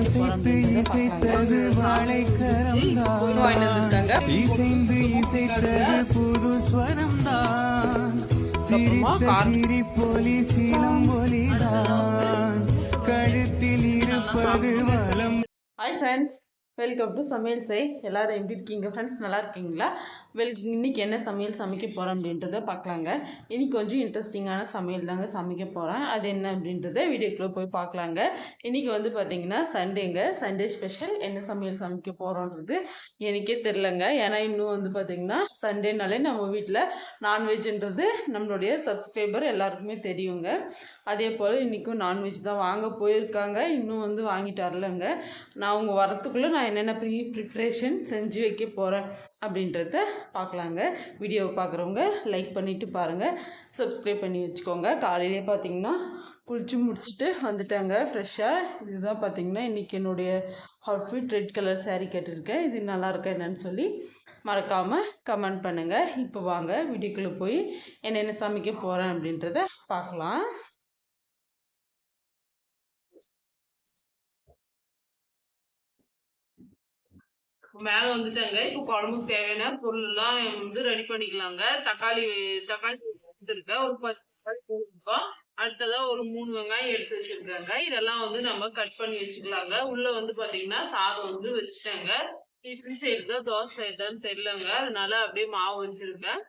அசைத்து இசைத்தது வாழைக்கரம்தான், இசைந்து இசைத்தது புது ஸ்வரம்தான், சிரித்த சிரிப்பொலி சிலம்பொலிதான், கழுத்தில் இருப்பது வலம். ஹாய் ஃப்ரெண்ட்ஸ், வெல்கம் டு சமையல் செய். எல்லோரும் எப்படி இருக்கீங்க ஃப்ரெண்ட்ஸ்? நல்லா இருக்கீங்களா? இன்றைக்கி என்ன சமையல் சமைக்க போகிறேன் அப்படின்றத பார்க்கலாங்க. இன்றைக்கி கொஞ்சம் இன்ட்ரெஸ்டிங்கான சமையல் தாங்க சமைக்க போகிறேன். அது என்ன அப்படின்றத வீடியோக்குள்ளே போய் பார்க்கலாங்க. இன்றைக்கி வந்து பார்த்திங்கன்னா சண்டேங்க. சண்டே ஸ்பெஷல் என்ன சமையல் சமைக்க போகிறோன்றது எனக்கே தெரிலங்க. ஏன்னா இன்னும் வந்து பார்த்திங்கன்னா சண்டேனாலே நம்ம வீட்டில் நான்வெஜ்ன்றது நம்மளுடைய சப்ஸ்கிரைபர் எல்லாருக்குமே தெரியுங்க. அதே போல் இன்றைக்கும் நான்வெஜ் தான் வாங்க போயிருக்காங்க. இன்னும் வந்து வாங்கிட்டு வரலங்க. நான் அவங்க வரத்துக்குள்ளே நான் என்னென்ன ப்ரிப்ரேஷன் செஞ்சு வைக்க போகிறேன் அப்படின்றத பார்க்கலாங்க. வீடியோவை பார்க்குறவங்க லைக் பண்ணிவிட்டு பாருங்கள், சப்ஸ்கிரைப் பண்ணி வச்சுக்கோங்க. காலையிலே பார்த்திங்கன்னா குளிச்சு முடிச்சுட்டு வந்துட்டாங்க ஃப்ரெஷ்ஷாக. இதுதான் பார்த்திங்கன்னா இன்றைக்கி என்னுடைய அவுட்ஃபிட். ரெட் கலர் சாரீ கேட்டிருக்கேன். இது நல்லா இருக்கா என்னன்னு சொல்லி மறக்காமல் கமெண்ட் பண்ணுங்கள். இப்போ வாங்க வீடியோக்குள்ளே போய் என்னென்ன சமைக்க போகிறேன் அப்படின்றத பார்க்கலாம். மேலே வந்துட்டாங்க. இப்போ குழம்புக்கு தேவையான பொருள்லாம் வந்து ரெடி பண்ணிக்கலாங்க. தக்காளி எடுத்துருக்கேன், ஒரு 10 தக்காளி போட்டுருக்கோம். அடுத்ததாக ஒரு 3 வெங்காயம் எடுத்து வச்சுருக்காங்க. இதெல்லாம் வந்து நம்ம கட் பண்ணி வச்சுக்கலாங்க. உள்ளே வந்து பார்த்தீங்கன்னா சாதம் வந்து வச்சுட்டாங்க. இட்லி செய்யறதா தோசை செய்யறதான்னு தெரியலங்க, அதனால அப்படியே மாவு வச்சுருக்கேன்.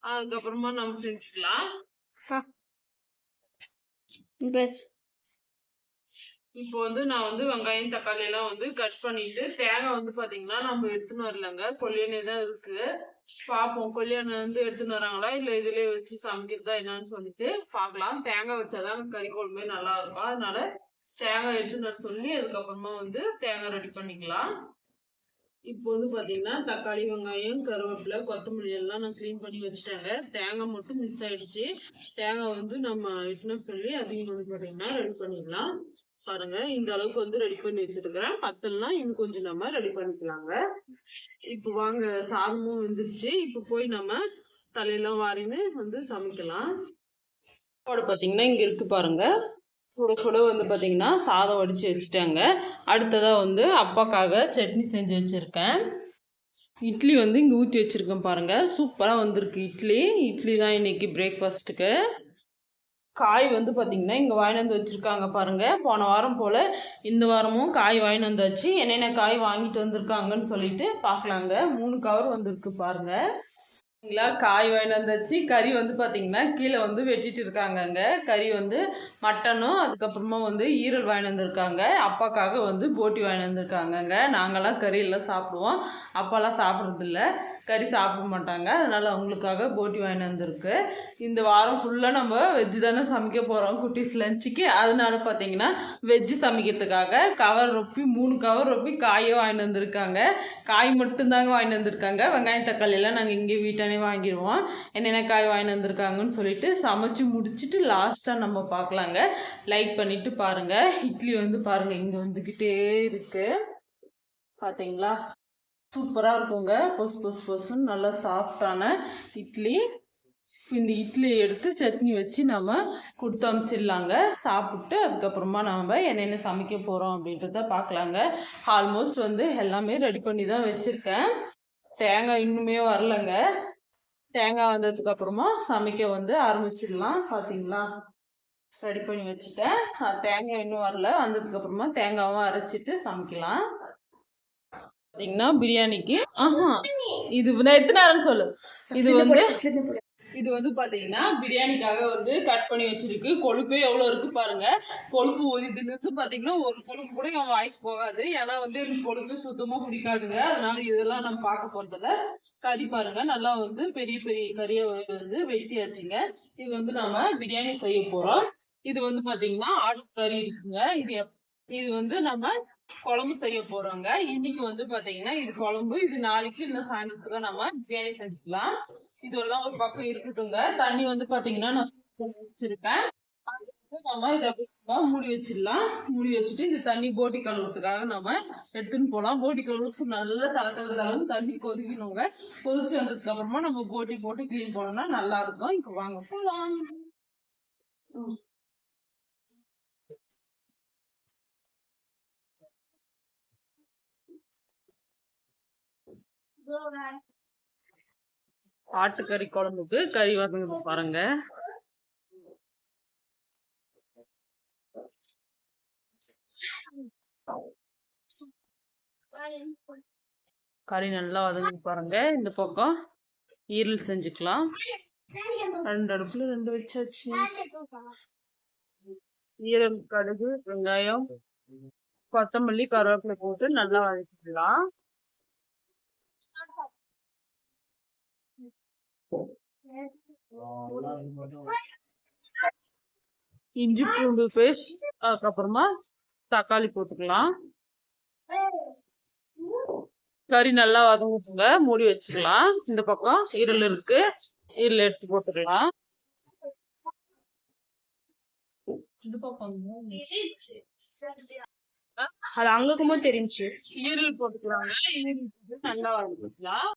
அதுக்கப்புறமா நம்ம செஞ்சுக்கலாம். இப்போ வந்து நான் வந்து வெங்காயம் தக்காளி எல்லாம் வந்து கட் பண்ணிட்டு, தேங்காய் வந்து பாத்தீங்கன்னா நம்ம எடுத்துன்னு வரலங்க, கொல்லியானே தான் இருக்கு. பார்ப்போம் கொல்லியான வந்து எடுத்துன்னு வராங்களா இல்லை இதுலயே வச்சு சமைக்கிறதா என்னன்னு சொல்லிட்டு பார்க்கலாம். தேங்காய் வச்சாதான் கறி குழம்பே நல்லா இருக்கும். அதனால தேங்காய் எடுத்துன்னு வர சொல்லி அதுக்கப்புறமா வந்து தேங்காய் ரெடி பண்ணிக்கலாம். இப்போ வந்து பாத்தீங்கன்னா தக்காளி வெங்காயம் கருவேப்பிலை கொத்தமல்லி எல்லாம் நான் கிளீன் பண்ணி வச்சுட்டேங்க. தேங்காய் மட்டும் மிஸ் ஆயிடுச்சு. தேங்காய் வந்து நம்ம எடுத்துன்னு சொல்லி அதையும் வந்து பாத்தீங்கன்னா ரெடி பண்ணிடலாம். பாருங்க, இந்த அளவுக்கு வந்து ரெடி பண்ணி வச்சிருக்கிறேன். பத்தலாம் இன்னும் கொஞ்சம் நம்ம ரெடி பண்ணிக்கலாங்க. இப்போ வாங்க, சாதமும் வந்துருச்சு. இப்போ போய் நம்ம தலையெல்லாம் வாரின்னு வந்து சமைக்கலாம். பார்த்தீங்கன்னா இங்கே இருக்கு பாருங்க, சுட சுட வந்து பார்த்தீங்கன்னா சாதம் வடித்து வச்சுட்டாங்க. அடுத்ததாக வந்து அப்பாக்காக சட்னி செஞ்சு வச்சுருக்கேன். இட்லி வந்து இங்கே ஊற்றி வச்சுருக்கேன் பாருங்கள், சூப்பராக வந்திருக்கு இட்லி. இட்லி தான் இன்னைக்கு பிரேக்ஃபாஸ்ட்டுக்கு. காய் வந்து பார்த்திங்கன்னா இங்கே வாங்கிட்டு வந்து வச்சுருக்காங்க பாருங்கள். போன வாரம் போல் இந்த வாரமும் காய் வாங்கிட்டு வந்தாச்சு. என்னென்ன காய் வாங்கிட்டு வந்திருக்காங்கன்னு சொல்லிட்டு பார்க்கலாங்க. 3 கவர் வந்திருக்கு பாருங்கள். காய் வாங்கிட்டு வந்தாச்சு. கறி வந்து பார்த்திங்கன்னா கீழே வந்து வெட்டிட்டு இருக்காங்கங்க. கறி வந்து மட்டனும் அதுக்கப்புறமா வந்து ஈரல் வாங்கிட்டு வந்திருக்காங்க. அப்பாக்காக வந்து போட்டி வாங்கிட்டு வந்திருக்காங்கங்க. நாங்கள்லாம் கறி எல்லாம் சாப்பிடுவோம், அப்பாலாம் சாப்பிட்றதில்ல, கறி சாப்பிட மாட்டாங்க. அதனால் அவங்களுக்காக போட்டி வாங்கிட்டு வந்திருக்கு. இந்த வாரம் ஃபுல்லாக நம்ம வெஜ்ஜு தானே சமைக்க போகிறோம் குட்டீஸ் லஞ்சுக்கு. அதனால பார்த்திங்கன்னா வெஜ்ஜு சமைக்கிறதுக்காக கவர் ரொப்பி 3 கவர் ரொப்பி காயே வாங்கிட்டு வந்திருக்காங்க. காய் மட்டும்தாங்க வாங்கிட்டு வந்திருக்காங்க. வெங்காயம் தக்காளி எல்லாம் நாங்கள் இங்கே வீட்டானே வாங்கிடுவோம். என்னென்ன காய் வாங்கிட்டு வந்திருக்காங்கன்னு சொல்லிட்டு சமைச்சு முடிச்சுட்டு லாஸ்ட்டாக நம்ம பார்க்கலாங்க. லைக் பண்ணிட்டு பாருங்க. இட்லி வந்து பாருங்க இங்கே வந்துக்கிட்டே இருக்கு பார்த்தீங்களா, சூப்பராக இருக்குங்க. பொசு பொசு பொசுன்னு நல்லா சாஃப்டான இட்லி. இந்த இட்லியை எடுத்து சட்னி வச்சு நம்ம கொடுத்து அனுப்பிச்சிடலாங்க. சாப்பிட்டு அதுக்கப்புறமா நம்ம என்னென்ன சமைக்க போகிறோம் அப்படின்றத பார்க்கலாங்க. ஆல்மோஸ்ட் வந்து எல்லாமே ரெடி பண்ணி தான் வச்சுருக்கேன். தேங்காய் இன்னுமே வரலைங்க. தேங்காய் வந்ததுக்கு அப்புறமா சமைக்க வந்து ஆரம்பிச்சிடலாம். பார்த்தீங்களா, ரெடி பண்ணி வச்சுட்டேன். தேங்காய் இன்னும் வரல, வந்ததுக்கு அப்புறமா தேங்காவும் அரைச்சிட்டு சமைக்கலாம். பார்த்தீங்கன்னா பிரியாணிக்கு இது நான் எத்தனை நேரம்னு சொல்லு. இது வந்து பார்த்தீங்கன்னா பிரியாணிக்காக வந்து கட் பண்ணி வச்சிருக்கு. கொழுப்பே எவ்வளோ இருக்கு பாருங்க. கொழுப்பு இதுன்னு பார்த்தீங்கன்னா ஒரு கொழுப்பு கூட என் வாய்க்கு போகாது. ஏன்னா வந்து எனக்கு கொழுப்பு சுத்தமாக பிடிக்காதுங்க. அதனால இதெல்லாம் நம்ம பார்க்க போறதில்ல. கறி பாருங்க, நல்லா வந்து பெரிய பெரிய கறியை வந்து வெட்டியாச்சுங்க. இது வந்து நம்ம பிரியாணி செய்ய போறோம். இது வந்து பார்த்தீங்கன்னா ஆட்டுக்கறி இருக்குங்க. இது வந்து நம்ம குழம்பு செய்ய போறோங்க. இன்னைக்கு வந்து பாத்தீங்கன்னா இது குழம்பு, இது நாளைக்கு இல்லை சாயந்தரத்துக்கு நம்ம பிரியாணி செஞ்சுக்கலாம். இதெல்லாம் ஒரு பக்கம் இருக்கட்டுங்க. தண்ணி வந்து பாத்தீங்கன்னா நான் வச்சிருக்கேன். நம்ம இதை மூடி வச்சிடலாம். மூடி வச்சுட்டு இந்த தண்ணி போட்டி கழுவுறதுக்காக நம்ம எடுத்துன்னு போகலாம். போட்டி கழுவுறதுக்கு நல்ல தளர்ந்து தண்ணி கொதிக்கணுங்க. கொதிச்சு வந்ததுக்கு அப்புறமா நம்ம போட்டி போட்டு கிளீன் பண்ணோம்னா நல்லா இருக்கும். இப்போ வாங்க போகலாம். ஆட்டுக்கறி குழம்புக்கு கறி வதங்க பாருங்க. கறி நல்லா வதங்கி பாருங்க. இந்த பக்கம் ஈரல் செஞ்சுக்கலாம். 2 அடுப்புல 2 வச்சாச்சு. ஈரல், கடுகு, வெங்காயம், கொத்தமல்லி, கருவேப்பிலை போட்டு நல்லா வதக்கிக்கலாம். இஞ்சி பூண்டு பேஸ்ட், அதுக்கப்புறமா தக்காளி போட்டுக்கலாம். கறி நல்லா வதங்கிட்டுங்க, மூடி வச்சுக்கலாம். இந்த பக்கம் ஈரல் இருக்கு, ஈரல் எடுத்து போட்டுக்கலாம். அது அங்கக்குமோ தெரிஞ்சு ஈரல் போட்டுக்கலாங்க. ஈரல் போட்டு நல்லா வதக்கிக்கலாம்.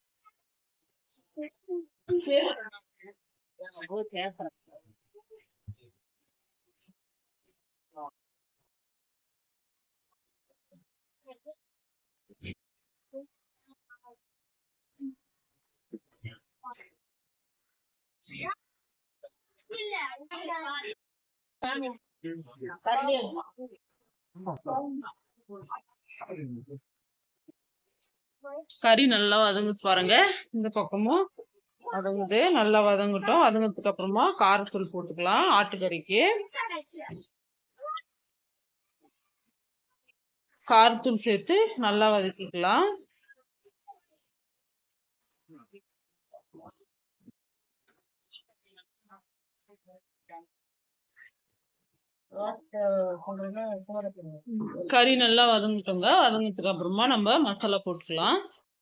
கறி நல்லா வதங்கு பாருங்க. இந்த பக்கமும் வதங்குது, நல்லா வதங்கட்டும். வதங்கினதுக்கு அப்புறமா காரத்தூள் போட்டுக்கலாம். ஆட்டுக்கறிக்கு காரத்தூள் சேர்த்து நல்லா வதக்கிக்கலாம். கறி நல்லா வதங்கிட்டோங்க. வதங்கினதுக்கு அப்புறமா நம்ம மசாலா போட்டுக்கலாம்.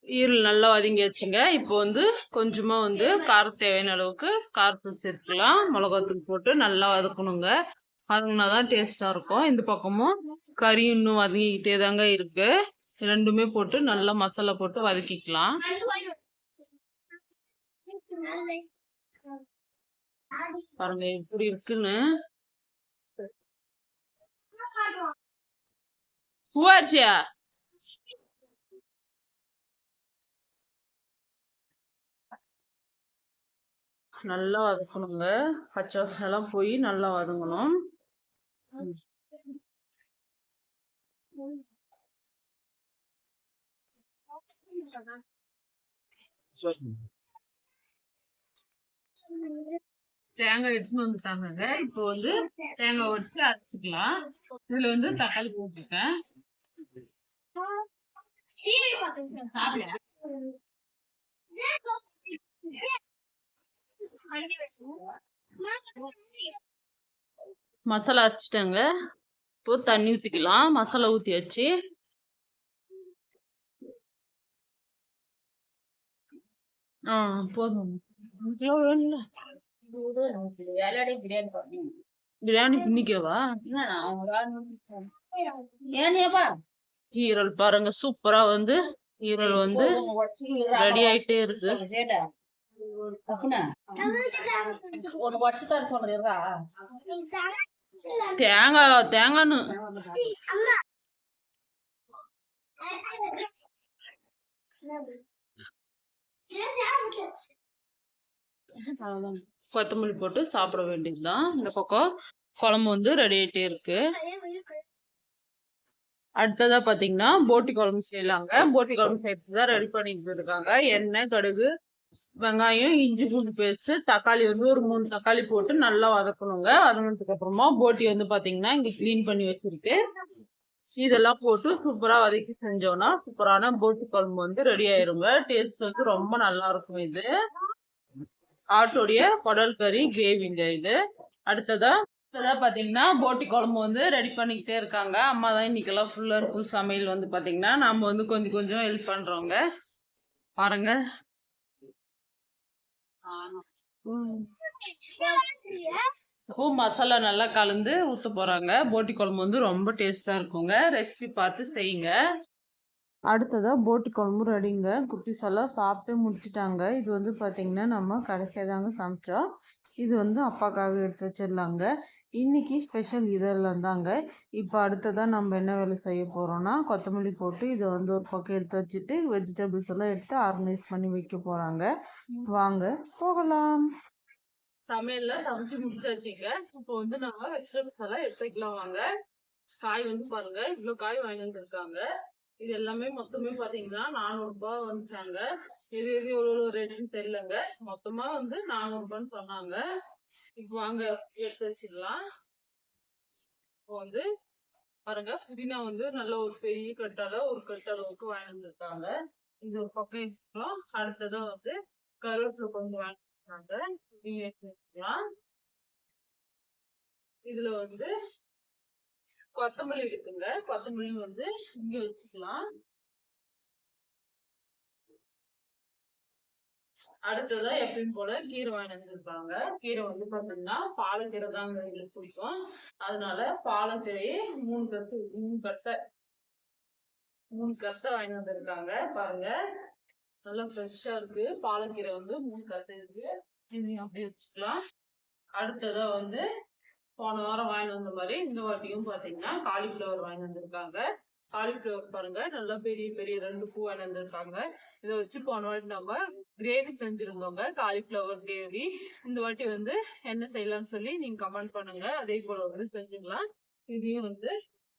ஈரல் நல்லா வதங்கியாச்சுங்க. இப்போ கொஞ்சமா காரம் தேவையான அளவுக்கு காரத்தூள் சேர்த்துக்கலாம். மிளகாத்தூள் போட்டு நல்லா வதக்கணுங்க. வதங்கினாதான் டேஸ்டா இருக்கும். இந்த பக்கமும் கறி இன்னும் வதங்கிக்கிட்டே தாங்க இருக்கு. ரெண்டுமே போட்டு நல்லா மசாலா போட்டு வதக்கிக்கலாம். பாருங்க எப்படி இருக்குன்னு. பூவாச்சியா நல்லா வதக்கணுங்க. பச்சை வாசனை எல்லாம் போய் நல்லா வதங்கணும். தேங்காய் எடுத்துன்னு வந்துட்டாங்க. இப்போ தேங்காய் உடைச்சு அரைச்சிக்கலாம். இதுல தக்காளி போட்டுருக்கேன். மசாலா அரைச்சிட்டாங்க. இப்போ தண்ணி ஊத்திக்கலாம். மசாலா ஊத்தியாச்சு. போதும். பிரியாணி பின்னிக்கவா? ஈரல் பாருங்க, சூப்பரா ஈரல் ரெடி ஆயிட்டே இருக்கு. தேங்காய்னு கொத்தமல்லி போட்டு சாப்பிட வேண்டியதுதான். இந்த பக்கம் குழம்பு ரெடி ஆயிட்டே இருக்கு. அடுத்ததா பாத்தீங்கன்னா போட்டி குழம்பு செய்யலாங்க. போட்டி குழம்பு செய்யறதுதான் ரெடி பண்ணிட்டு இருக்காங்க. எண்ணெய், கடுகு, வெங்காயம், இஞ்சி பூண்டு பேஸ்ட், தக்காளி ஒரு 3 தக்காளி போட்டு நல்லா வதக்கணுங்க. வதங்கினதுக்கு அப்புறமா போட்டி பாத்தீங்கன்னா இங்க கிளீன் பண்ணி வச்சிருக்கு. இதெல்லாம் போட்டு சூப்பரா வதக்கி செஞ்சோம்னா சூப்பரான போட்டி குழம்பு ரெடி ஆயிருங்க. டேஸ்ட் ரொம்ப நல்லா இருக்கும். இது ஆட்டோடைய குடல் கறி கிரேவிங்க இது. அடுத்ததா பாத்தீங்கன்னா போட்டி குழம்பு ரெடி பண்ணிக்கிட்டே இருக்காங்க. அம்மா தான் இன்னைக்கெல்லாம் ஃபுல் அண்ட் ஃபுல் சமையல் பாத்தீங்கன்னா நாம கொஞ்சம் கொஞ்சம் ஹெல்ப் பண்றோங்க. பாருங்க. மசாலா நல்லா கலந்து ஊத்த போறாங்க. போட்டி குழம்பு ரொம்ப டேஸ்டா இருக்குங்க. ரெசிபி பார்த்து செய்யுங்க. அடுத்ததா போட்டி குழம்பு ரெடிங்க. குட்டீஸ் எல்லாம் சாப்பிட்டு முடிச்சுட்டாங்க. இது பாத்தீங்கன்னா நம்ம கடைசியா தாங்க சமைச்சோம். இது அப்பாக்காக எடுத்து வச்சிடலாங்க. இன்னைக்கு ஸ்பெஷல் இதெல்லாம் தாங்க. இப்போ அடுத்ததாக நம்ம என்ன வேலை செய்ய போகிறோம்னா, கொத்தமல்லி போட்டு இதை வந்து ஒரு பக்கம் எடுத்து வச்சுட்டு வெஜிடபிள்ஸ் எல்லாம் எடுத்து ஆர்கனைஸ் பண்ணி வைக்க போகிறாங்க. வாங்க போகலாம். சமையல்லாம் சமைச்சு முடிச்சாச்சுங்க. இப்போ வந்து நம்ம வெஜிடபிள்ஸ் எல்லாம் எடுத்து வைக்கலாம் வாங்க. காய் வந்து பாருங்க, இவ்வளோ காய் வாங்கி வந்துருக்காங்க. இது எல்லாமே மொத்தமே பாத்தீங்கன்னா 400 ரூபாய் வந்துச்சாங்க. எது எது எவ்வளவு ரேட்டுன்னு தெரியலங்க. மொத்தமா வந்து 400 ரூபான்னு சொன்னாங்க. இப்போ வாங்க எடுத்து வச்சிடலாம். இப்போ வந்து பாருங்க, புதினா வந்து நல்ல ஒரு பெரிய கட்டால ஒரு கட்டளவுக்கு வாங்கி வந்திருக்காங்க. இது ஒரு பக்கம் இருக்கணும். அடுத்ததான் வந்து கருவேப்பிலை கொஞ்சம் வாங்கி வந்திருக்காங்க. நீங்க எடுத்து வச்சுக்கலாம். இதுல வந்து கொத்தமல்லி இருக்குங்க. கொத்தமல்லி வந்து இங்க வச்சுக்கலாம். அடுத்ததான் எப்பயும் போல கீரை வாங்கி வந்திருக்காங்க. கீரை வந்து பாத்தீங்கன்னா பாலக்கீரை தாங்க எங்களுக்கு பிடிக்கும். அதனால பாலக்கீரையே 3 கட்டை வாங்கி வந்திருக்காங்க. பாருங்க, நல்லா ஃப்ரெஷ்ஷா இருக்கு. பாலக்கீரை வந்து 3 கட்டை இருக்கு. இதையும் அப்படியே வச்சுக்கலாம். அடுத்ததா வந்து போன வாரம் வாங்கி வந்த மாதிரி இந்த வாட்டியும் பாத்தீங்கன்னா காலிஃபிளவர் வாங்கி வந்திருக்காங்க. காலிஃபிளவர் பாருங்க, நல்லா பெரிய பெரிய 2 பூ வாங்கி வந்திருக்காங்க. இதை வச்சு போன வாட்டி நம்ம கிரேவி செஞ்சிருந்தோங்க, காலிஃபிளவர் கிரேவி. இந்த வாட்டி வந்து என்ன செய்யலாம்னு சொல்லி நீங்க கமெண்ட் பண்ணுங்க. அதே போல வந்து செஞ்சுக்கலாம். இதையும் வந்து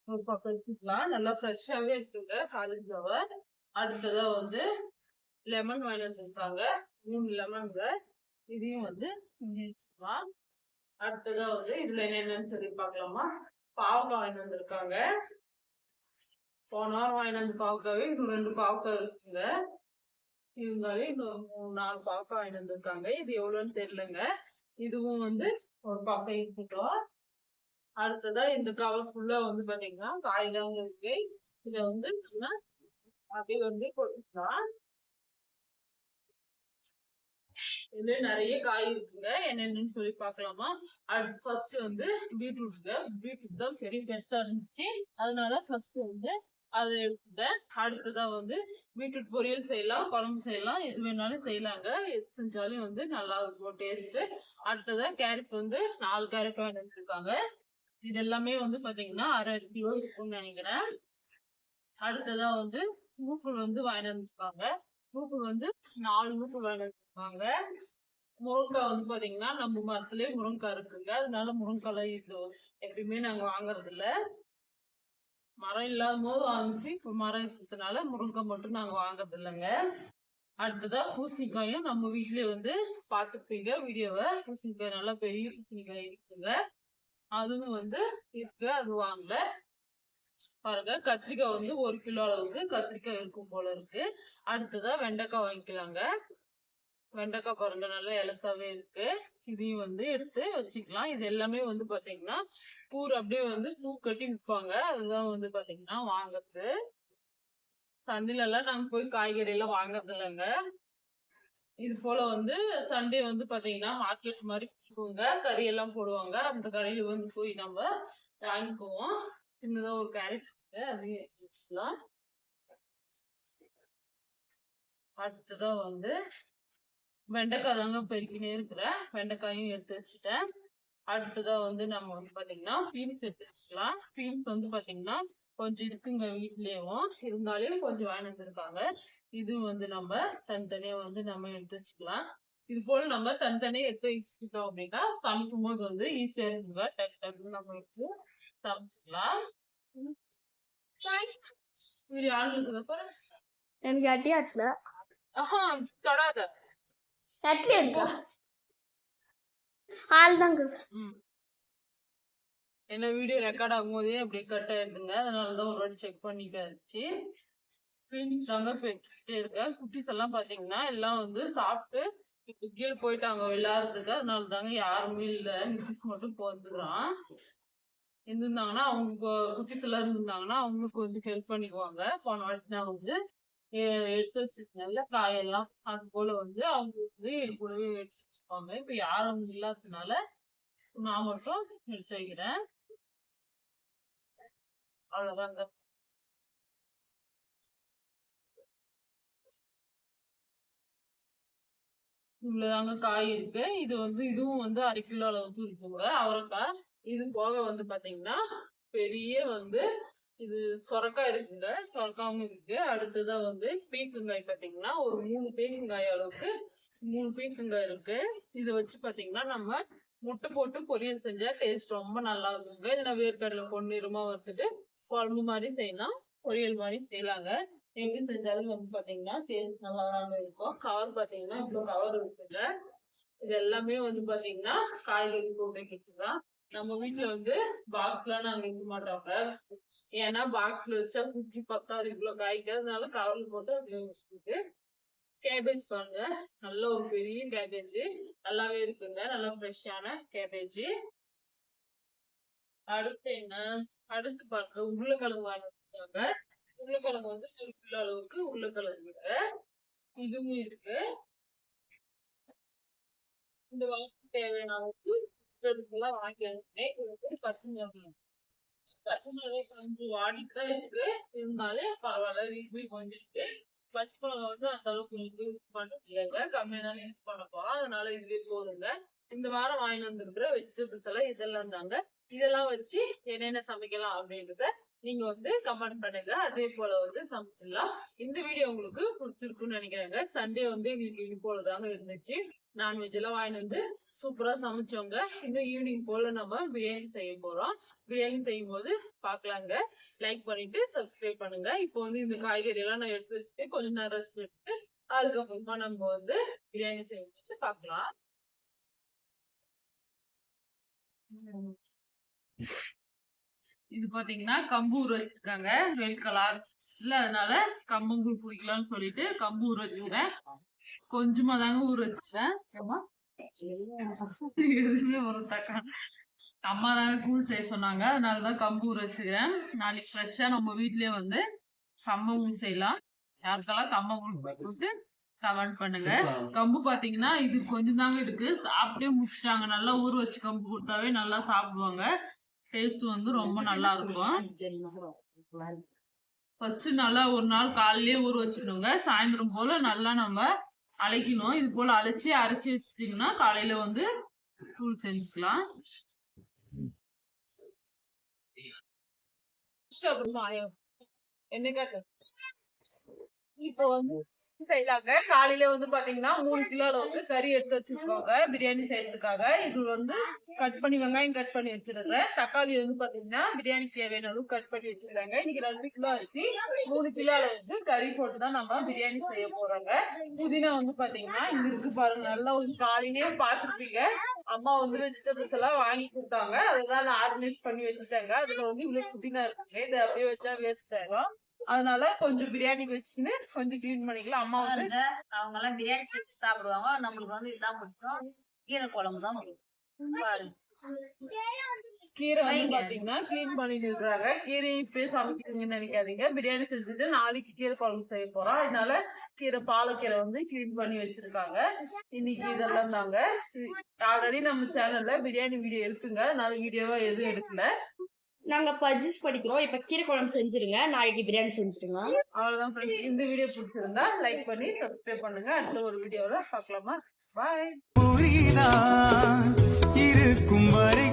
ஒரு பக்கம் வச்சுக்கலாம். நல்லா ஃப்ரெஷ்ஷாவே இருக்குங்க காலிஃபிளவர். அடுத்ததா வந்து லெமன் வாங்கி வச்சிருக்காங்க. 3 லெமனுங்க. இதையும் வந்து செஞ்சு வச்சுக்கலாம். அடுத்ததா வந்து இதுல என்னென்னு சொல்லி பார்க்கலாமா. பாவக்காய் வாங்கி வந்திருக்காங்க. போன வாரம் வாங்கி வந்து பாவக்காவே இன்னும் 2 பாவக்காய் இருக்குங்க. இருந்தாலே இன்னும் 3-4 பாவக்காய் வாங்கி வந்திருக்காங்க. இது எவ்வளவுன்னு தெரியலங்க. இதுவும் வந்து ஒரு பக்கம் இருக்கட்டும். அடுத்ததா இந்த கவர் ஃபுல்லா வந்து பாத்தீங்கன்னா காய்தான் இருக்கு. இத வந்து நம்ம அப்படியே வந்து கொடுக்கலாம். இதுல நிறைய காய் இருக்குங்க. என்னென்னு சொல்லி பார்க்கலாமா. ஃபர்ஸ்ட் வந்து பீட்ரூட்டுங்க. பீட்ரூட் தான் பெரிய பெருசா இருந்துச்சு, அதனால ஃபர்ஸ்ட் வந்து அதை எடுத்துட்டேன். அடுத்ததான் வந்து பீட்ரூட் பொரியல் செய்யலாம், குழம்பு செய்யலாம், எது வேணாலும் செய்யலாங்க. எது செஞ்சாலும் வந்து நல்லா இருக்கும் டேஸ்ட். அடுத்ததா கேரட் வந்து 4 கேரட் வாங்கி வச்சிருக்காங்க. இது எல்லாமே வந்து பாத்தீங்கன்னா 1/2 கிலோ இருக்கும்னு நினைக்கிறேன். அடுத்ததா வந்து மூக்குள் வந்து வாங்கி வந்திருக்காங்க. மூக்குள் வந்து 4 மூக்குள் வாங்கி வந்திருக்காங்க. முருங்கைக்காய் வந்து பாத்தீங்கன்னா நம்ம மரத்துலயே முருங்கைக்காய் இருக்குங்க. அதனால முருங்கைக்காய் இது எப்பயுமே நாங்க வாங்குறது இல்ல. மரம் இல்லாத போது வாங்கிச்சு, இப்ப மரம் இருக்கிறதுனால முருங்கைக்காய் மட்டும் நாங்க வாங்குறது இல்லைங்க. அடுத்ததா பூசணிக்காயும் நம்ம வீட்லயே வந்து பாத்துருப்பீங்க வீடியோவை. பூசணிக்காய் நல்லா பெரிய பூசணிக்காய் இருக்குங்க. அதுவும் வந்து இருக்கு, அது வாங்கல. பாருங்க, கத்திரிக்காய் வந்து 1 கிலோ அளவுக்கு கத்திரிக்காய் இருக்கும் போல இருக்கு. அடுத்ததா வெண்டைக்காய் வாங்கிக்கலாங்க. வெண்டைக்காய் பாருங்க, நல்லா இலசாவே இருக்கு. இதையும் வந்து எடுத்து வச்சுக்கலாம். இது எல்லாமே வந்து பாத்தீங்கன்னா பூர் அப்படியே வந்து பூ கட்டி விற்பாங்க. அதுதான் வந்து பாத்தீங்கன்னா வாங்குறது. சந்தையில எல்லாம் நாங்க போய் காய்கறி எல்லாம் வாங்குறது இல்லைங்க. இது போல வந்து சண்டே வந்து பாத்தீங்கன்னா மார்க்கெட் மாதிரி போங்க, கறி எல்லாம் போடுவாங்க. அந்த கடையில வந்து போய் நம்ம வாங்கிக்குவோம். சின்னதா ஒரு கேரட் அதையும் எடுத்துக்கலாம். அடுத்ததான் வந்து வெண்டைக்காய் தாங்க பெருக்கினே இருக்கிறேன். வெண்டைக்காயும் எடுத்து வச்சுட்டேன். அடுத்ததா வந்து நம்ம வந்து பாத்தீங்கன்னா பீன்ஸ் எடுத்து வச்சுக்கலாம். பீன்ஸ் வந்து பாத்தீங்கன்னா கொஞ்சம் இருக்குங்க வீட்லயும், இருந்தாலும் கொஞ்சம் வாங்கி வந்திருக்காங்க. இதுவும் வந்து நம்ம தனித்தனியா வந்து நம்ம எடுத்து வச்சுக்கலாம். இது போல நம்ம தனித்தனியா எடுத்து வச்சுக்கிட்டோம் அப்படின்னா சமைக்கும் போது வந்து ஈஸியா இருக்குங்க. டக்கு டக்குன்னு நம்ம எடுத்து சமைச்சுக்கலாம். வீடியோ ஆன் இருக்குதப்ப எனக்கு அட்டி ஆட்டல. ஆஹா, தொடாத. அட்லி இருக்கா? ஆள் தாங்க. என்ன வீடியோ ரெக்கார்ட் ஆகும்போதே அப்படியே கட் ஆயிடுதுங்க. அதனாலதான் ஒரு வாட்டி செக் பண்ணிட்டாச்சு. பீன்ஸ் தாங்க போயிட்டே இருக்கேன். குட்டீஸ் எல்லாம் பாத்தீங்கன்னா எல்லாம் வந்து சாப்பிட்டு இப்ப கீழே போயிட்டாங்க விளையாடுறதுக்கு. அதனால தாங்க யாருமே இல்ல, நிதிஷ் மட்டும் போந்துக்கிறான். இருந்திருந்தாங்கன்னா அவங்க குட்டீஸ் எல்லாம் இருந்திருந்தாங்கன்னா அவங்களுக்கு வந்து ஹெல்ப் பண்ணிக்குவாங்க. போன வாட்டி நான் வந்து எடுத்து வச்சிருக்கேன்ல காயெல்லாம், அது போல வந்து அவங்க வந்து என் கூடவே எடுத்து வச்சுருப்பாங்க. இப்ப யாரும் இல்லாததுனால நான் மட்டும் எடுத்து வைக்கிறேன். அவ்வளவுதாங்க. இவ்வளவுதாங்க காய் இருக்கு. இது வந்து இதுவும் வந்து 1/2 கிலோ அளவுக்கு இருக்குங்க. அவரைக்காய் இது போக வந்து பாத்தீங்கன்னா பெரிய வந்து இது சொரக்காய் இருக்குங்க, சொரக்காவும் இருக்கு. அடுத்ததான் வந்து பீக்கங்காய் பாத்தீங்கன்னா ஒரு 3 பீக்கங்காய் அளவுக்கு 3 பீக்கங்காய் இருக்கு. இதை வச்சு பாத்தீங்கன்னா நம்ம முட்டை போட்டு பொரியல் செஞ்சா டேஸ்ட் ரொம்ப நல்லா இருக்குங்க. இல்லைன்னா வேர்க்கடலை பொன்னிறமா வறுத்துட்டு குழம்பு மாதிரி செய்யலாம், பொரியல் மாதிரி செய்யலாங்க. எப்படி செஞ்சாலும் வந்து பாத்தீங்கன்னா டேஸ்ட் நல்லா இருக்கும். கவர் பாத்தீங்கன்னா இவ்வளவு கவர் இருக்குங்க. இது எல்லாமே வந்து பாத்தீங்கன்னா காய்கறி போட்டு வைக்கிறதுதான். நம்ம வீட்டுல வந்து பாக்ஸ்லாம் நாங்க வைக்க மாட்டோங்க. ஏன்னா பாக்ஸ்ல வச்சா குட்டி பத்தாது இவ்வளவு காய்க்கு. அதனால கவர்ல போட்டு அப்படியே வச்சுட்டு கேபேஜ் பாருங்க, நல்ல ஒரு பெரிய கேபேஜ் நல்லாவே இருக்குங்க, நல்லா ஃப்ரெஷ்ஷான கேபேஜ். அடுத்து என்ன, அடுத்து பாருங்க உருளைக்கிழங்கு வாங்கிட்டாங்க. உருளைக்கிழங்கு வந்து 1 கிலோ அளவுக்கு உருளைக்கிழங்கு இதுவும் இருக்கு. இந்த வளர்ப்பு தேவையான அளவுக்கு எல்லாம் வாங்கிக்கிறேன். இது வந்து பச்சை மிளகாய் கொஞ்சம் வாடிட்டுதான் இருக்கு, இருந்தாலே பரவாயில்ல, வீட்லயும் கொஞ்சம் இருக்கு. பச்சை மிளகாய் வந்து அந்த அளவுக்கு யூஸ் பண்ண இல்லைங்க, கம்மியா தான் யூஸ் பண்ண போறோம். அதனால இதுவே போதுங்க. இந்த வாரம் வாங்கிட்டு வந்துருக்கிற வெஜிடபிள்ஸ் எல்லாம் இதெல்லாம் தாங்க. இதெல்லாம் வச்சு என்னென்ன சமைக்கலாம் அப்படின்றத நீங்க வந்து கமெண்ட் பண்ணுங்க. அதே போல வந்து சமைச்சிடலாம். இந்த வீடியோ உங்களுக்கு பிடிச்சிருக்குன்னு நினைக்கிறேங்க. சண்டே வந்து எங்களுக்கு இது போலதாங்க இருந்துச்சு. நான்வெஜ் எல்லாம் வாங்கிட்டு வந்து சூப்பரா சமைச்சோங்க. இன்னும் ஈவினிங் போல நம்ம பிரியாணி செய்ய போறோம். பிரியாணி செய்யும் போது பாக்கலாங்க. லைக் பண்ணிட்டு சப்ஸ்கிரைப் பண்ணுங்க. இப்போ வந்து இந்த காய்கறி எல்லாம் நான் எடுத்து வச்சுட்டு கொஞ்ச நேரம் ரெஸ்ட் எடுத்து அதுக்கப்புறமா நம்ம வந்து பிரியாணி செய்யும் போது பாக்கலாம். இது பாத்தீங்கன்னா கம்பு ஊற வச்சிருக்காங்க, ரெட் கலர் இல்ல, அதனால கம்பங்கூழ் குடிக்கலாம்னு சொல்லிட்டு கம்பு ஊற வச்சுக்கிறேன். கொஞ்சமா தாங்க ஊற வச்சுக்கிறேன். எதுவுமே ஒரு அம்மா தாங்க கூழ் செய்ய சொன்னாங்க, அதனாலதான் கம்பு ஊற வச்சுக்கிறேன். நாளைக்கு ஃப்ரெஷ்ஷா நம்ம வீட்லயே வந்து கம்பங்கூழ் செய்யலாம். யாருக்கெல்லாம் கம்பங்கூழ் கொடுத்து கமெண்ட் பண்ணுங்க. கம்பு பாத்தீங்கன்னா இது கொஞ்சம் தாங்க இருக்கு, சாப்பிட்டே முடிச்சுட்டாங்க. நல்லா ஊற வச்சு கம்பு கொடுத்தாவே நல்லா சாப்பிடுவாங்க. டேஸ்ட் வந்து ரொம்ப நல்லா இருக்கும். ஃபர்ஸ்ட் நல்லா ஒரு நாள் காலையிலேயே ஊற வச்சுக்கணுங்க. சாயந்தரம் போல நல்லா நம்ம அழைக்கணும். இது போல அழைச்சி அரைச்சி வச்சுட்டீங்கன்னா காலையில வந்து கூழ் செஞ்சுக்கலாம். என்ன காட்டு இப்போ வந்து செய்யலாங்க. காலையில வந்து பாத்தீங்கன்னா 3 கிலோ அளவுக்கு கறி எடுத்து வச்சிருக்கோங்க பிரியாணி செய்யறதுக்காக. இது வந்து கட் பண்ணி வெங்காயம் கட் பண்ணி வச்சிருக்கேன். தக்காளி வந்து பாத்தீங்கன்னா பிரியாணி தேவையான அளவுக்கு கட் பண்ணி வச்சிருக்காங்க. இன்னைக்கு 2 கிலோ அரிசி 3 கிலோ அளவுக்கு கறி போட்டுதான் நம்ம பிரியாணி செய்ய போறோங்க. புதினா வந்து பாத்தீங்கன்னா இங்க இருக்கு பாருங்க. நல்லா ஒரு காலையிலேயே பாத்துருப்பீங்க, அம்மா வந்து வெஜிடபிள்ஸ் எல்லாம் வாங்கி கொடுத்தாங்க. அதுதான் நான் ஆர்கனைஸ் பண்ணி வச்சுட்டாங்க. அதுல வந்து இவ்வளவு புதினா இருக்குங்க. இதை அப்படியே வச்சா வேஸ்ட் ஆயிடும். அதனால கொஞ்சம் பிரியாணி வச்சுன்னு கொஞ்சம் கிளீன் பண்ணிக்கலாம். அம்மா வந்து அவங்க எல்லாம் பிரியாணி செஞ்சு சாப்பிடுவாங்க. நம்மளுக்கு வந்து இதுதான் பிடிக்கும், கீரை குழம்பு தான் பிடிக்கும். பாருங்க, கீரை வந்து பாத்தீங்கன்னா கிளீன் பண்ணிட்டு இருக்காங்க. கீரையை இப்பயே சமைக்கிறீங்கன்னு நினைக்காதீங்க. பிரியாணி செஞ்சுட்டு நாளைக்கு கீரை குழம்பு செய்ய போறோம். அதனால கீரை பாலக்கீரை வந்து கிளீன் பண்ணி வச்சிருக்காங்க. இன்னைக்கு இதெல்லாம் தாங்க. ஆல்ரெடி நம்ம சேனல்ல பிரியாணி வீடியோ இருக்குங்க, அதனால வீடியோவா எதுவும் எடுக்கல. நாங்க பஜ்ஜிஸ் படிக்கிறோம். இப்ப கீரை குழம்பு செஞ்சிருங்க, நாளைக்கு பிரியாணி செஞ்சிருங்க. அவ்வளவுதான் friends. இந்த வீடியோ பிடிச்சிருந்தா லைக் பண்ணி சப்ஸ்கிரைப் பண்ணுங்க. அடுத்த ஒரு வீடியோல பார்க்கலாமா? பாய். புரிதான் இருக்கும் வரை